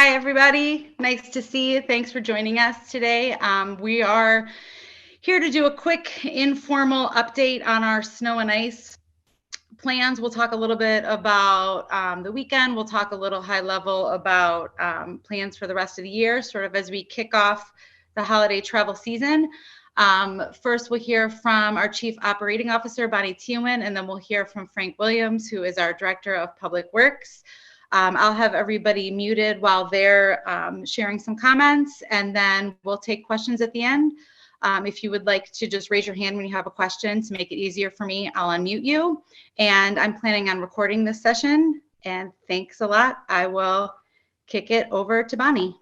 Hi, everybody. Nice to see you. Thanks for joining us today. We are here to do a quick informal update on our snow and ice plans. We'll talk a little bit about the weekend. We'll talk a little high level about plans for the rest of the year, sort of as we kick off the holiday travel season. First, we'll hear from our Chief Operating Officer, Bonnie Teeuwen, and then we'll hear from Frank Williams, who is our Director of Public Works. I'll have everybody muted while they're sharing some comments, and then we'll take questions at the end. If you would like to just raise your hand when you have a question to make it easier for me, I'll unmute you. And I'm planning on recording this session. And thanks a lot. I will kick it over to Bonnie.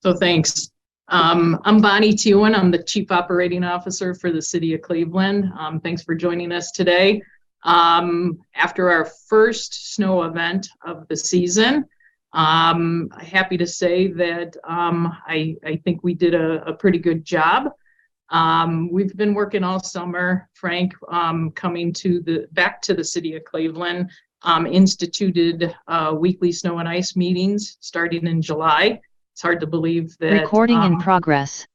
So thanks. I'm Bonnie Teeuwen. I'm the Chief Operating Officer for the City of Cleveland. Thanks for joining us today. After our first snow event of the season, happy to say that I think we did a pretty good job. We've been working all summer. Frank, coming back to the City of Cleveland, instituted weekly snow and ice meetings starting in July. It's hard to believe that. Recording in progress.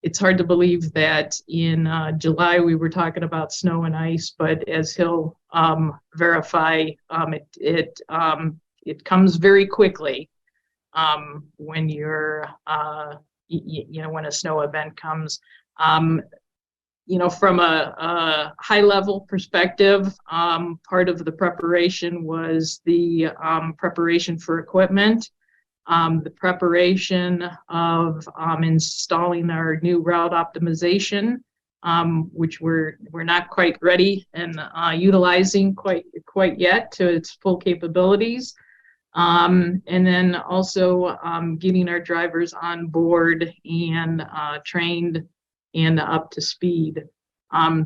It's hard to believe that in July we were talking about snow and ice, but as he'll verify, it comes very quickly when you're, when a snow event comes. From a high level perspective, part of the preparation was the preparation for equipment. The preparation of installing our new route optimization, which we're not quite ready and utilizing quite yet to its full capabilities, and then also getting our drivers on board and trained and up to speed.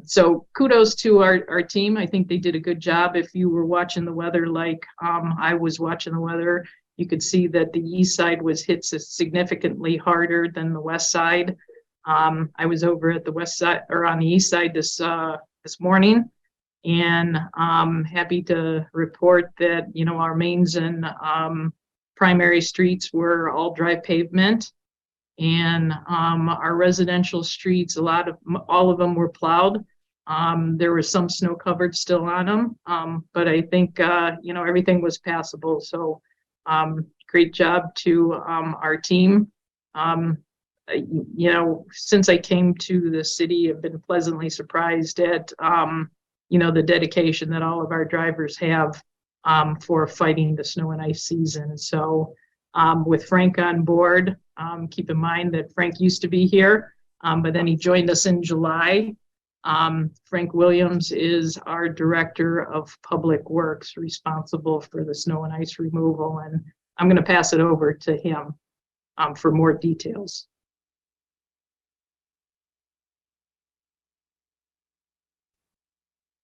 So kudos to our team. I think they did a good job. If you were watching the weather like I was watching the weather, you could see that the east side was hit significantly harder than the west side. I was over at the west side, or on the east side this morning, and happy to report that our mains and primary streets were all dry pavement, and our residential streets, all of them were plowed. There was some snow covered still on them, but I think everything was passable. So. Great job to our team. Since I came to the city, I've been pleasantly surprised at the dedication that all of our drivers have for fighting the snow and ice season. So with Frank on board, keep in mind that Frank used to be here, but then he joined us in July. Frank Williams is our Director of Public Works, responsible for the snow and ice removal, and I'm going to pass it over to him for more details.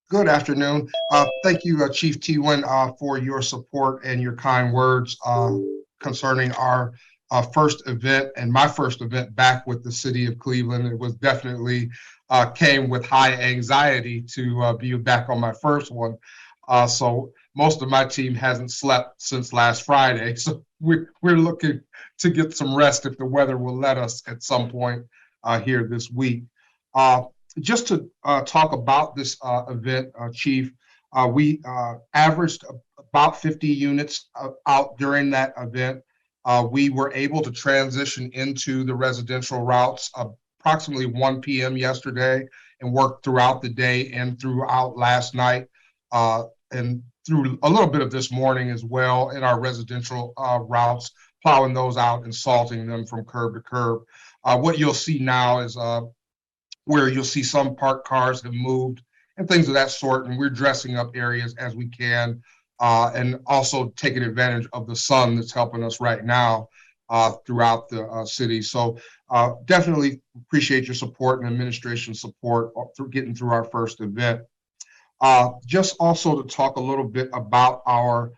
Good afternoon. Thank you, Chief Teeuwen, for your support and your kind words concerning our first event and my first event back with the City of Cleveland. It was definitely came with high anxiety to be back on my first one. So most of my team hasn't slept since last Friday. So we're looking to get some rest if the weather will let us at some point here this week. Just to talk about this event, Chief, we averaged about 50 units out during that event. We were able to transition into the residential routes approximately 1 p.m. yesterday and worked throughout the day and throughout last night and through a little bit of this morning as well in our residential routes, plowing those out and salting them from curb to curb. What you'll see now is where you'll see some parked cars have moved and things of that sort, and we're dressing up areas as we can and also taking advantage of the sun that's helping us right now throughout the city. So definitely appreciate your support and administration support through getting through our first event. Just also to talk a little bit about our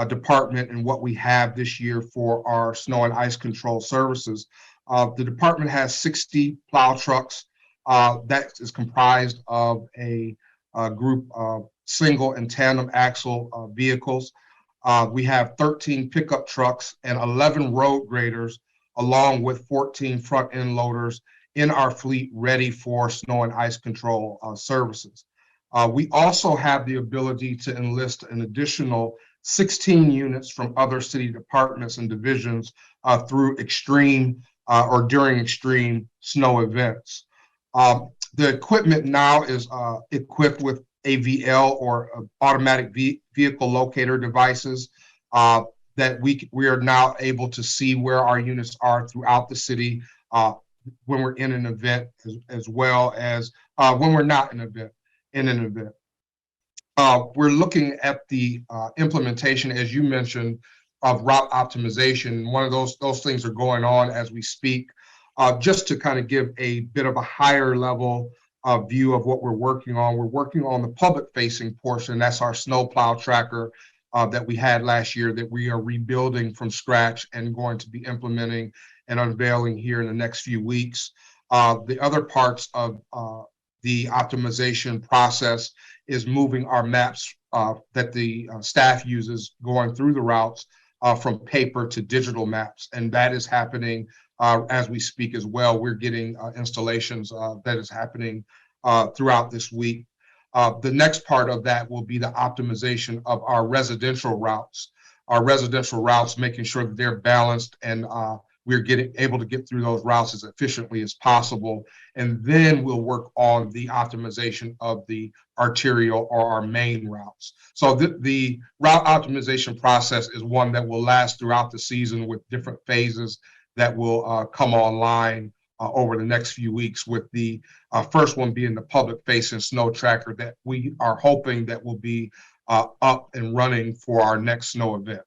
department and what we have this year for our snow and ice control services. The department has 60 plow trucks that is comprised of a group of single and tandem axle vehicles. We have 13 pickup trucks and 11 road graders, along with 14 front end loaders in our fleet ready for snow and ice control services. We also have the ability to enlist an additional 16 units from other city departments and divisions through extreme or during extreme snow events. The equipment now is equipped with AVL or automatic vehicle locator devices that we are now able to see where our units are throughout the city when we're in an event, as well as when we're not in an event. We're looking at the implementation, as you mentioned, of route optimization. One of those things are going on as we speak. Just to kind of give a bit of a higher level view of what we're working on the public-facing portion. That's our snowplow tracker that we had last year that we are rebuilding from scratch and going to be implementing and unveiling here in the next few weeks. The other parts of the optimization process is moving our maps that the staff uses going through the routes from paper to digital maps, and that is happening as we speak as well. We're getting installations that is happening throughout this week. The next part of that will be the optimization of our residential routes. Our residential routes, making sure that they're balanced and we're able to get through those routes as efficiently as possible. And then we'll work on the optimization of the arterial or our main routes. So the route optimization process is one that will last throughout the season with different phases that will come online over the next few weeks, with the first one being the public-facing snow tracker that we are hoping that will be up and running for our next snow event.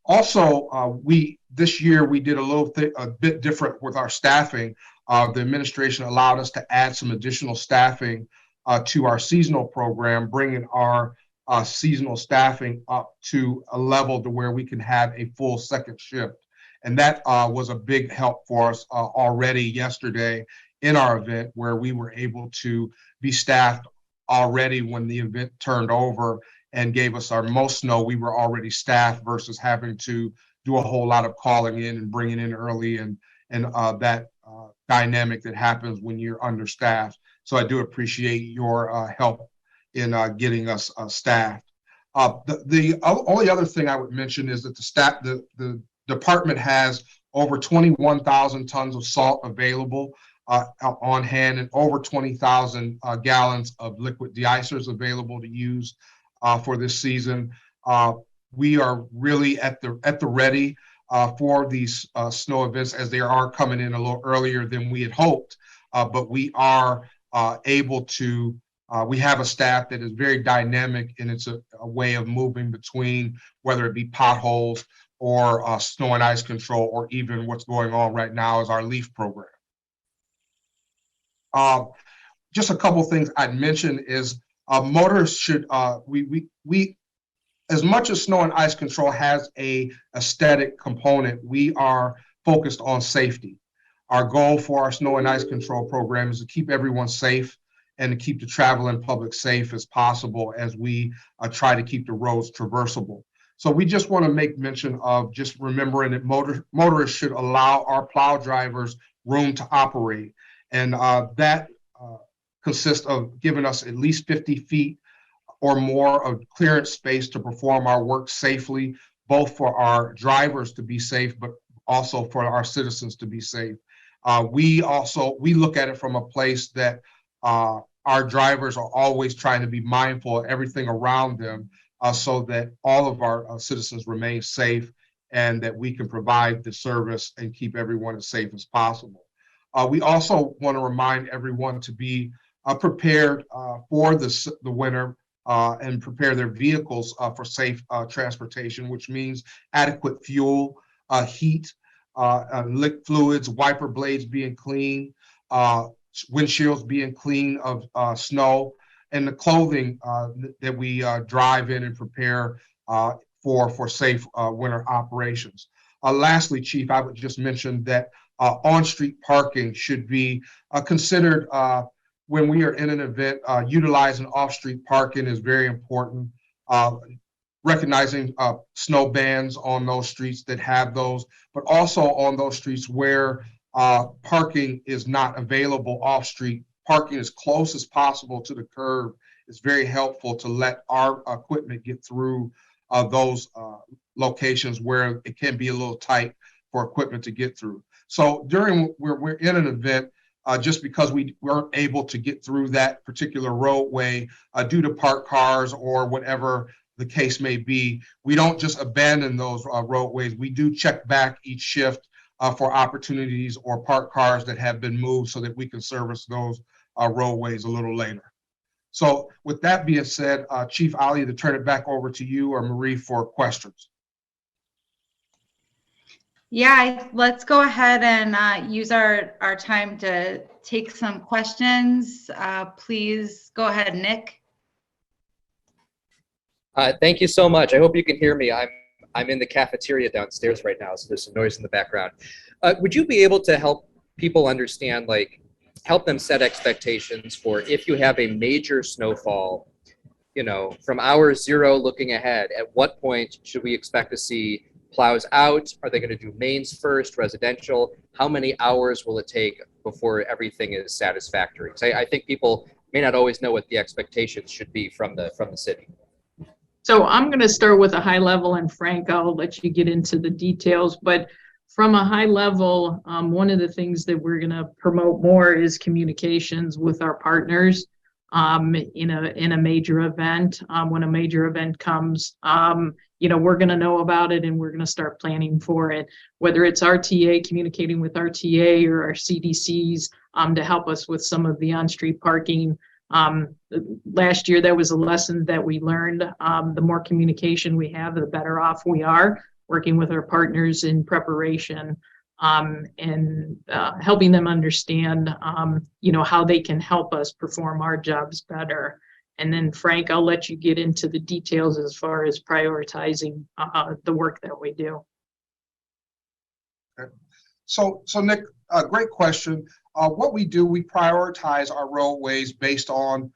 Also, this year we did a bit different with our staffing. The administration allowed us to add some additional staffing to our seasonal program, bringing our seasonal staffing up to a level to where we can have a full second shift. And that was a big help for us already yesterday in our event, where we were able to be staffed already when the event turned over and gave us our most snow. We were already staffed versus having to do a whole lot of calling in and bringing in early and that dynamic that happens when you're understaffed. So I do appreciate your help in getting us staffed. The only other thing I would mention is that the department has over 21,000 tons of salt available on hand, and over 20,000 gallons of liquid de-icers available to use for this season. We are really at the ready for these snow events, as they are coming in a little earlier than we had hoped. But we are able to, we have a staff that is very dynamic, and it's a way of moving between whether it be potholes or snow and ice control, or even what's going on right now is our LEAF program. Just a couple things I'd mention is motorists should, we as much as snow and ice control has a aesthetic component, we are focused on safety. Our goal for our snow and ice control program is to keep everyone safe and to keep the travel in public safe as possible as we try to keep the roads traversable. So we just want to make mention of just remembering that motorists should allow our plow drivers room to operate. And that consists of giving us at least 50 feet or more of clearance space to perform our work safely, both for our drivers to be safe, but also for our citizens to be safe. We look at it from a place that our drivers are always trying to be mindful of everything around them, so that all of our citizens remain safe and that we can provide the service and keep everyone as safe as possible. We also want to remind everyone to be prepared for the winter and prepare their vehicles for safe transportation, which means adequate fuel, heat, lick fluids, wiper blades being clean, windshields being clean of snow, and the clothing that we drive in and prepare for safe winter operations. Lastly, Chief, I would just mention that on-street parking should be considered when we are in an event. Utilizing off-street parking is very important. recognizing snow bans on those streets that have those, but also on those streets where parking is not available off-street. Parking as close as possible to the curb is very helpful to let our equipment get through those locations where it can be a little tight for equipment to get through. So during we're in an event, just because we weren't able to get through that particular roadway due to parked cars or whatever the case may be, we don't just abandon those roadways. We do check back each shift for opportunities or parked cars that have been moved so that we can service those roadways a little later. So with that being said, Chief, I'll either turn it back over to you or Marie for questions. Yeah, let's go ahead and use our time to take some questions. Please go ahead, Nick. Thank you so much. I hope you can hear me. I'm in the cafeteria downstairs right now, so there's some noise in the background. Would you be able to help people understand, like, help them set expectations for if you have a major snowfall, you know, from hour 0 looking ahead, at what point should we expect to see plows out? Are they going to do mains first, residential? How many hours will it take before everything is satisfactory? Because I think people may not always know what the expectations should be from the city. So I'm going to start with a high level, and Frank, I'll let you get into the details. But from a high level, one of the things that we're going to promote more is communications with our partners in a major event. When a major event comes, you know, we're going to know about it and we're going to start planning for it, whether it's RTA, communicating with RTA or our CDCs to help us with some of the on-street parking. Last year, that was a lesson that we learned. The more communication we have, the better off we are, working with our partners in preparation and helping them understand, you know, how they can help us perform our jobs better. And then, Frank, I'll let you get into the details as far as prioritizing the work that we do. Okay. So Nick, great question. What we do, we prioritize our roadways based on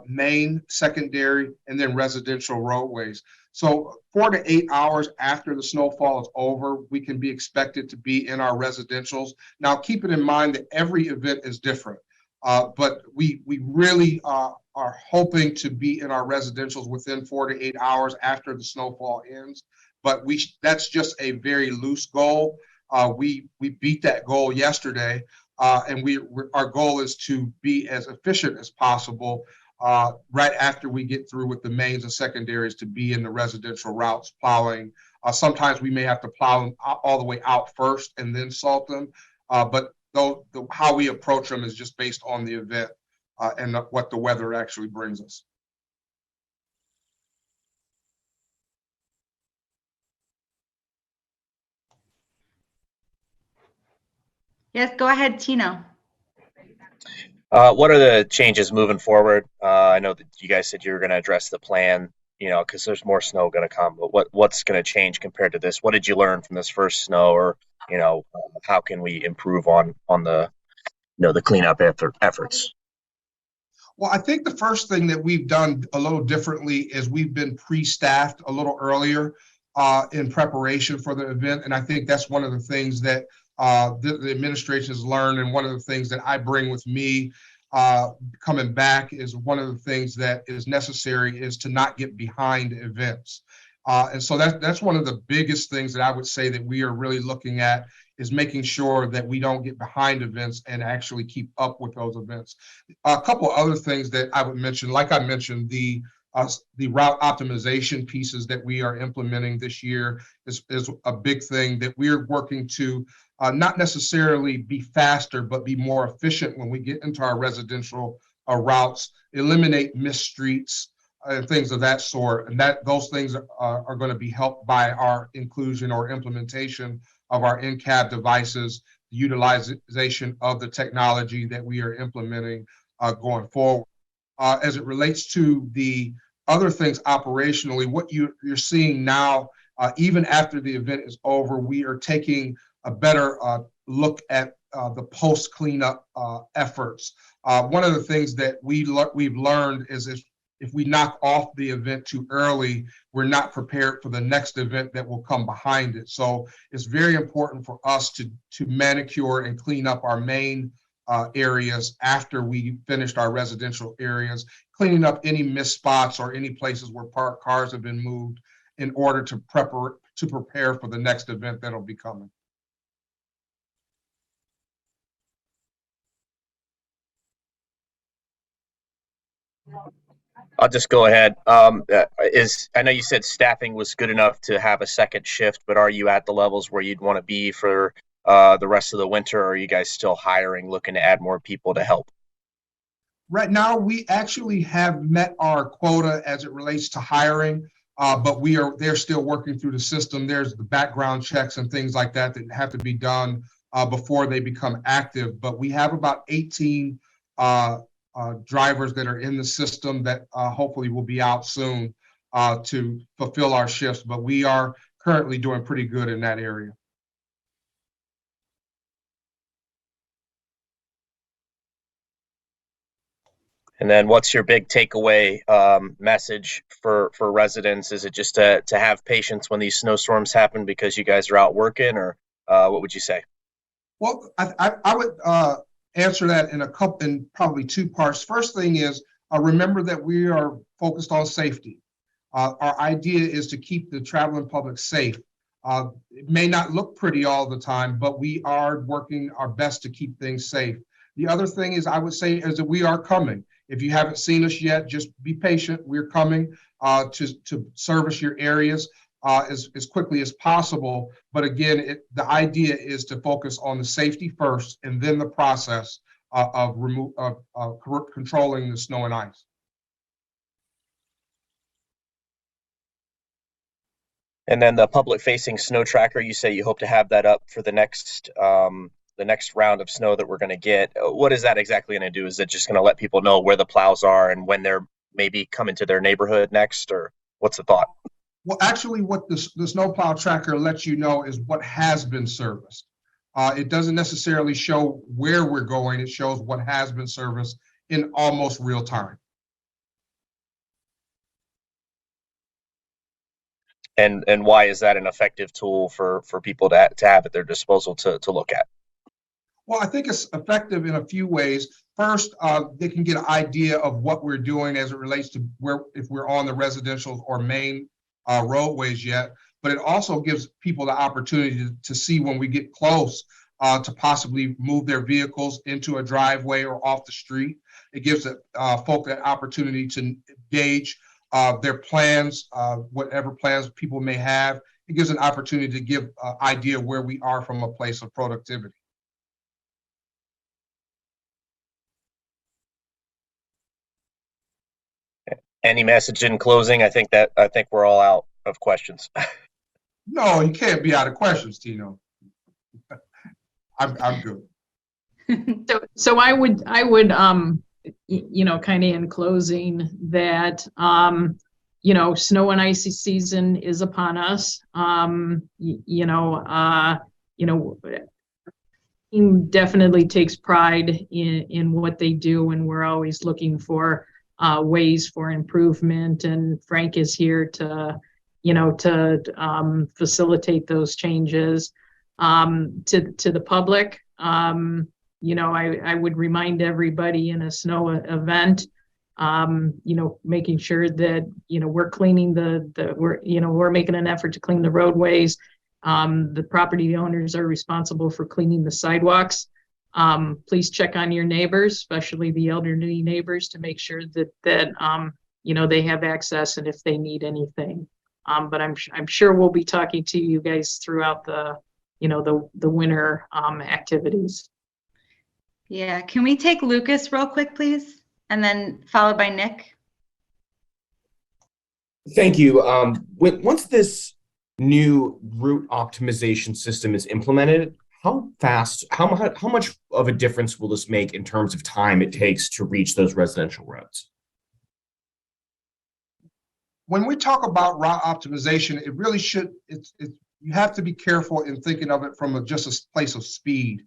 main, secondary, and then residential roadways. So 4 to 8 hours after the snowfall is over, we can be expected to be in our residentials. Now, keep it in mind that every event is different, but we really are hoping to be in our residentials within 4 to 8 hours after the snowfall ends. But that's just a very loose goal. We beat that goal yesterday, and our goal is to be as efficient as possible right after we get through with the mains and secondaries to be in the residential routes plowing. Sometimes we may have to plow them all the way out first and then salt them, but how we approach them is just based on the event and what the weather actually brings us. Yes, go ahead, Tino. What are the changes moving forward? I know that you guys said you were going to address the plan, you know, because there's more snow going to come, but what's going to change compared to this? What did you learn from this first snow, or, you know, how can we improve on the, you know, the cleanup efforts? Well, I think the first thing that we've done a little differently is we've been pre-staffed a little earlier in preparation for the event. And I think that's one of the things that the administration has learned, and one of the things that I bring with me coming back is one of the things that is necessary is to not get behind events. And so that's one of the biggest things that I would say that we are really looking at, is making sure that we don't get behind events and actually keep up with those events. A couple other things that I would mention, like I mentioned, the route optimization pieces that we are implementing this year is a big thing that we're working to not necessarily be faster, but be more efficient when we get into our residential routes, eliminate missed streets and things of that sort. And those things are going to be helped by our inclusion or implementation of our in-cab devices, the utilization of the technology that we are implementing going forward. As it relates to the other things operationally, what you're seeing now, even after the event is over, we are taking a better look at the post cleanup efforts. One of the things that we've learned is if we knock off the event too early, we're not prepared for the next event that will come behind it. So it's very important for us to manicure and clean up our main areas after we finished our residential areas, cleaning up any missed spots or any places where parked cars have been moved in order to prepare for the next event that'll be coming. I'll just go ahead. I know you said staffing was good enough to have a second shift, but are you at the levels where you'd want to be for the rest of the winter, or are you guys still hiring, looking to add more people to help? Right now, we actually have met our quota as it relates to hiring, but they're still working through the system. There's the background checks and things like that that have to be done before they become active. But we have about 18 drivers that are in the system that hopefully will be out soon to fulfill our shifts. But we are currently doing pretty good in that area. And then what's your big takeaway message for residents? Is it just to have patience when these snowstorms happen because you guys are out working, or what would you say? Well, I would answer that in probably two parts. First thing is, remember that we are focused on safety. Our idea is to keep the traveling public safe. It may not look pretty all the time, but we are working our best to keep things safe. The other thing is, I would say, is that we are coming. If you haven't seen us yet, just be patient. We're coming to service your areas as quickly as possible. But again, the idea is to focus on the safety first, and then the process of controlling the snow and ice. And then the public-facing snow tracker, you say you hope to have that up for the next round of snow that we're going to get. What is that exactly going to do? Is it just going to let people know where the plows are and when they're maybe coming to their neighborhood next, or what's the thought? Well, actually, what the snowplow tracker lets you know is what has been serviced. It doesn't necessarily show where we're going. It shows what has been serviced in almost real time. And why is that an effective tool for people to have at their disposal to look at? Well, I think it's effective in a few ways. First, they can get an idea of what we're doing as it relates to if we're on the residential or main roadways yet, but it also gives people the opportunity to see when we get close to possibly move their vehicles into a driveway or off the street. It gives folk that opportunity to gauge their plans, whatever plans people may have. It gives an opportunity to give an idea where we are from a place of productivity. Any message in closing? I think we're all out of questions. No, you can't be out of questions, Tino. I'm good. So I would you know, kind of in closing that you know, snow and icy season is upon us. You know, team definitely takes pride in what they do, and we're always looking for ways for improvement. And Frank is here to, you know, to facilitate those changes. To the public, you know, I would remind everybody in a snow event, you know, making sure that, you know, we're cleaning we're making an effort to clean the roadways. The property owners are responsible for cleaning the sidewalks. Please check on your neighbors, especially the elderly neighbors, to make sure that you know, they have access and if they need anything. But I'm sure we'll be talking to you guys throughout the, you know, the winter activities. Yeah, can we take Lucas real quick, please? And then followed by Nick. Thank you. Once this new route optimization system is implemented, how much of a difference will this make in terms of time it takes to reach those residential roads? When we talk about route optimization, it really you have to be careful in thinking of it from just a place of speed.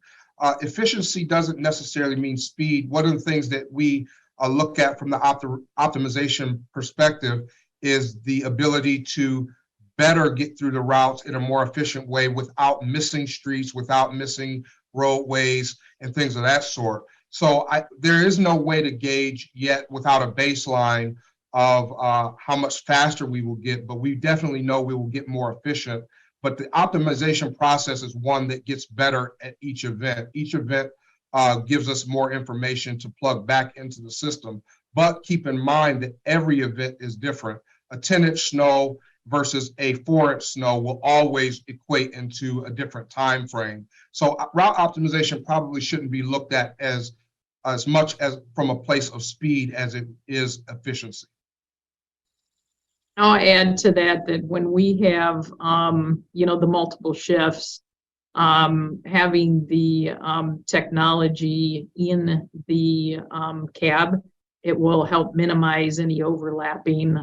Efficiency doesn't necessarily mean speed. One of the things that we look at from the optimization perspective is the ability to better get through the routes in a more efficient way without missing streets, without missing roadways and things of that sort. So there is no way to gauge yet without a baseline of how much faster we will get, but we definitely know we will get more efficient. But the optimization process is one that gets better at each event. Each event gives us more information to plug back into the system. But keep in mind that every event is different. A 10-inch snow versus a 4-inch snow will always equate into a different time frame. So route optimization probably shouldn't be looked at as much as from a place of speed as it is efficiency. I'll add to that when we have, the multiple shifts, having the technology in the cab, it will help minimize any overlapping.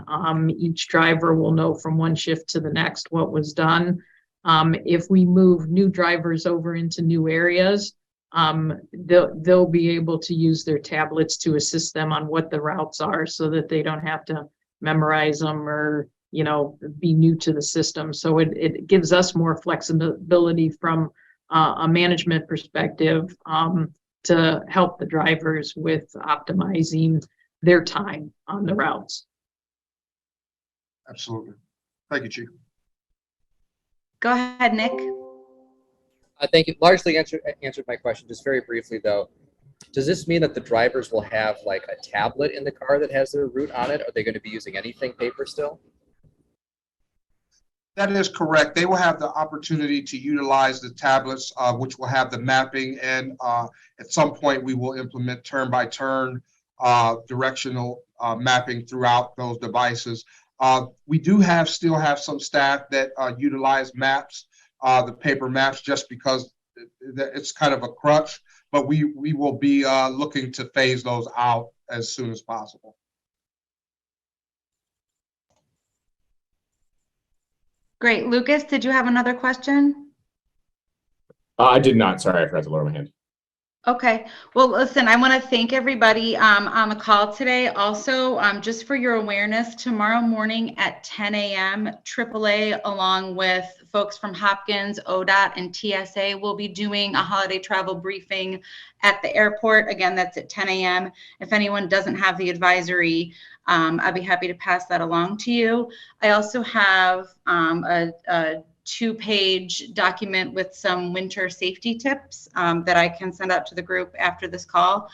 Each driver will know from one shift to the next what was done. If we move new drivers over into new areas, they'll be able to use their tablets to assist them on what the routes are so that they don't have to memorize them or, be new to the system. So it gives us more flexibility from a management perspective to help the drivers with optimizing their time on the routes. Absolutely. Thank you, Chief. Go ahead, Nick. Thank you. Largely answered my question. Just very briefly, though, does this mean that the drivers will have like a tablet in the car that has their route on it? Are they going to be using anything paper still? That is correct. They will have the opportunity to utilize the tablets, which will have the mapping, and at some point we will implement turn-by-turn directional mapping throughout those devices. We do still have some staff that utilize maps, the paper maps, just because it's kind of a crutch, but we will be looking to phase those out as soon as possible. Great. Lucas, did you have another question? I did not. Sorry, I forgot to lower my hand. Okay. Well, listen, I want to thank everybody on the call today. Also, just for your awareness, tomorrow morning at 10 a.m., AAA, along with folks from Hopkins, ODOT, and TSA, will be doing a holiday travel briefing at the airport. Again, that's at 10 a.m. If anyone doesn't have the advisory, I'd be happy to pass that along to you. I also have a 2-page document with some winter safety tips that I can send out to the group after this call.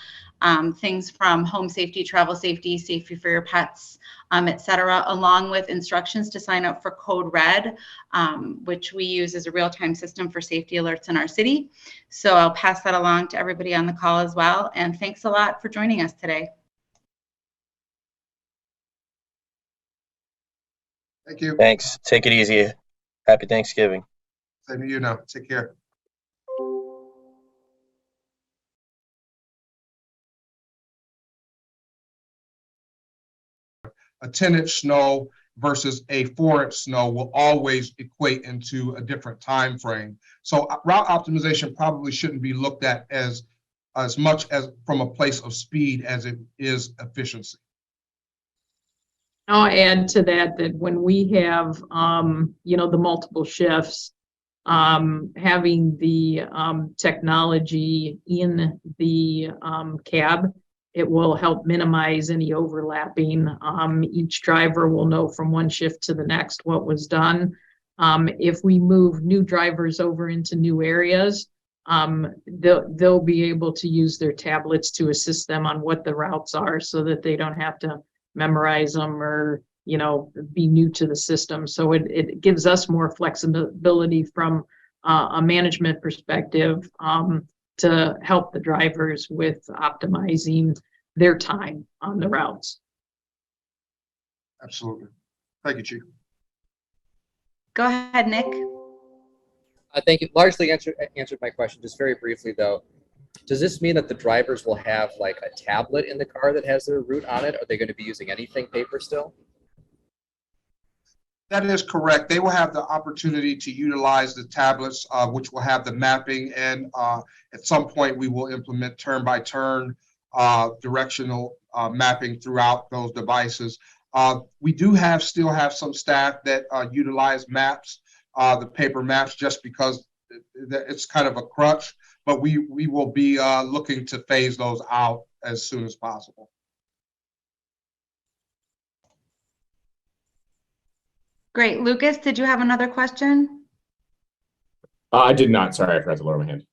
Things from home safety, travel safety, safety for your pets, etc., along with instructions to sign up for Code Red, which we use as a real-time system for safety alerts in our city. So I'll pass that along to everybody on the call as well. And thanks a lot for joining us today. Thank you. Thanks. Take it easy. Happy Thanksgiving. Same to you now. Take care. A 10-inch snow versus a 4-inch snow will always equate into a different time frame. So route optimization probably shouldn't be looked at as much as from a place of speed as it is efficiency. I'll add to that when we have, the multiple shifts, having the technology in the cab, it will help minimize any overlapping. Each driver will know from one shift to the next what was done. If we move new drivers over into new areas, they'll be able to use their tablets to assist them on what the routes are so that they don't have to memorize them or, be new to the system. So it gives us more flexibility from a management perspective to help the drivers with optimizing their time on the routes. Absolutely. Thank you, Chief. Go ahead, Nick. Thank you. Largely answered my question. Just very briefly, though, does this mean that the drivers will have like a tablet in the car that has their route on it? Are they going to be using anything paper still? That is correct. They will have the opportunity to utilize the tablets, which will have the mapping, and at some point we will implement turn-by-turn directional mapping throughout those devices. We still have some staff that utilize maps, the paper maps, just because it's kind of a crutch, but we will be looking to phase those out as soon as possible. Great. Lucas, did you have another question? I did not. Sorry, I forgot to lower my hand.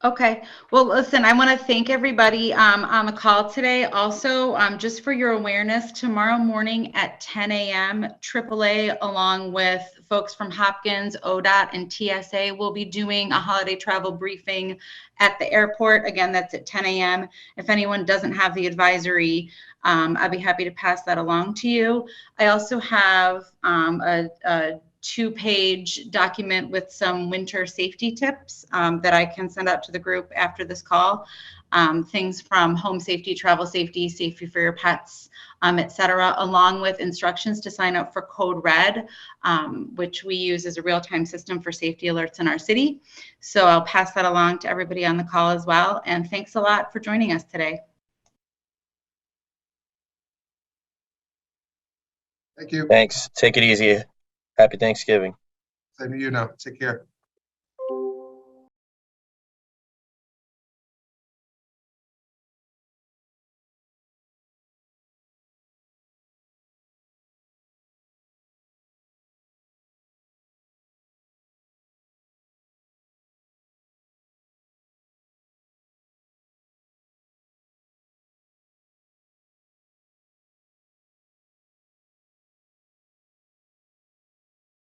Okay. Well, listen, I want to thank everybody on the call today. Also, just for your awareness, tomorrow morning at 10 a.m., AAA, along with folks from Hopkins, ODOT, and TSA, will be doing a holiday travel briefing at the airport. Again, that's at 10 a.m. If anyone doesn't have the advisory, I'd be happy to pass that along to you. I also have a 2-page document with some winter safety tips that I can send out to the group after this call. Things from home safety, travel safety, safety for your pets, etc., along with instructions to sign up for Code Red, which we use as a real-time system for safety alerts in our city. So I'll pass that along to everybody on the call as well. And thanks a lot for joining us today. Thank you. Thanks. Take it easy. Happy Thanksgiving. Same to you now. Take care.